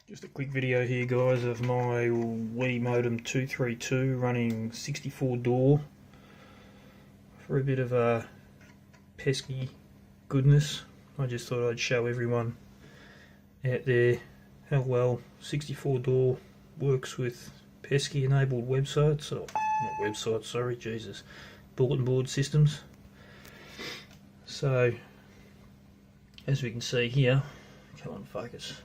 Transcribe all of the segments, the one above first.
Just a quick video here, guys, of my WiModem232 running 64 door for a bit of a pesky goodness. I just thought I'd show everyone out there how well 64 door works with pesky enabled websites, or not websites, sorry, Jesus, bulletin board systems. So, as we can see here, come on, focus.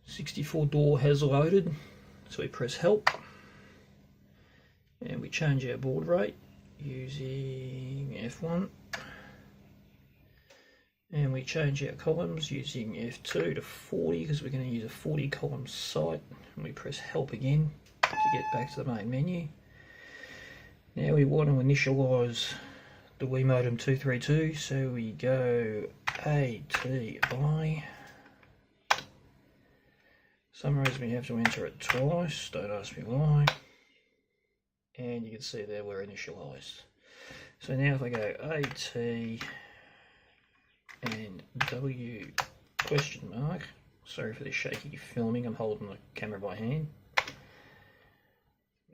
64 door has loaded, so we press help and we change our baud rate using F1, and we change our columns using F2 to 40 because we're going to use a 40 column site, and we press help again to get back to the main menu. Now we want to initialize the WiModem232, so we go ATI. For some reason we have to enter it twice, don't ask me why. And you can see there we're initialized. So now if I go AT and W question mark, sorry for the shaky filming, I'm holding the camera by hand.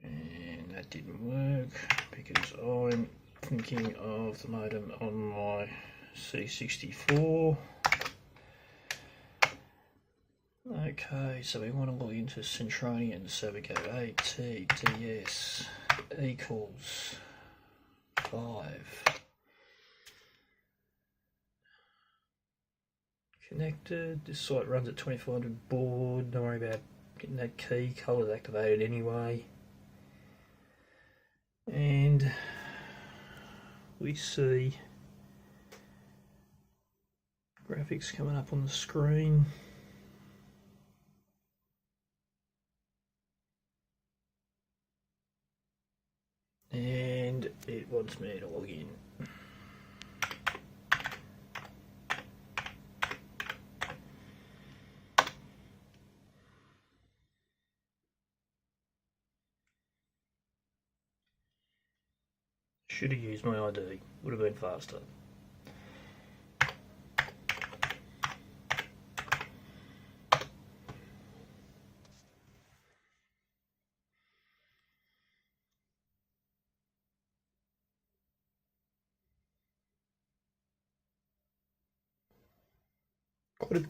And that didn't work because I'm thinking of the modem on my C64. Okay, so we want to log into Centronian, so we go ATDS equals 5. Connected, this site runs at 2400 baud, don't worry about getting that key, colours activated anyway. And we see graphics coming up on the screen. And it wants me to log in. Should have used my ID, would have been faster.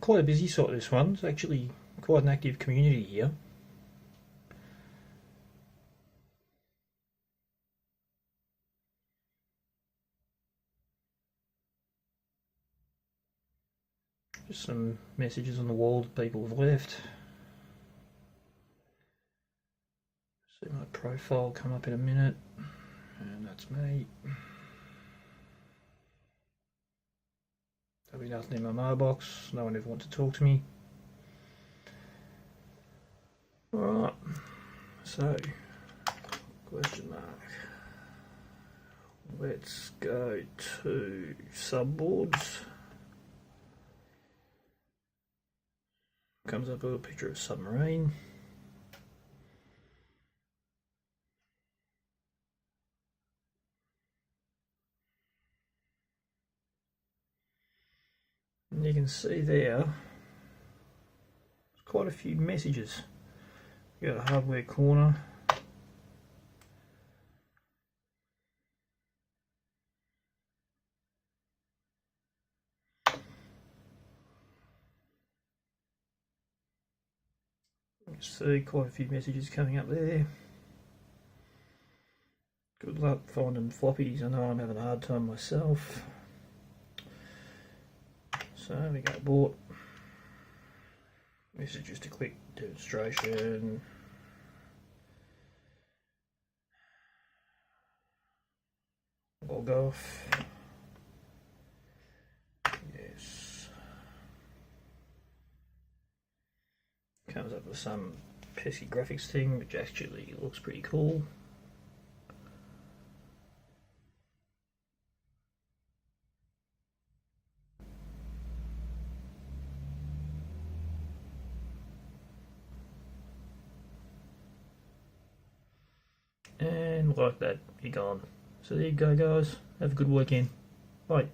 Quite a busy site, this one. It's actually quite an active community here. Just some messages on the wall that people have left. See my profile come up in a minute, and that's me. There'll be nothing in my mailbox, no one ever wants to talk to me. Alright, so, question mark. Let's go to subboards. Comes up with a picture of submarine. And you can see there, there's quite a few messages. You got a hardware corner. You can see quite a few messages coming up there. Good luck finding floppies, I know I'm having a hard time myself. So we go abort. This is just a quick demonstration. Log off. Yes. Comes up with some pesky graphics thing, which actually looks pretty cool. And like that, you're gone. So there you go, guys. Have a good weekend. Bye.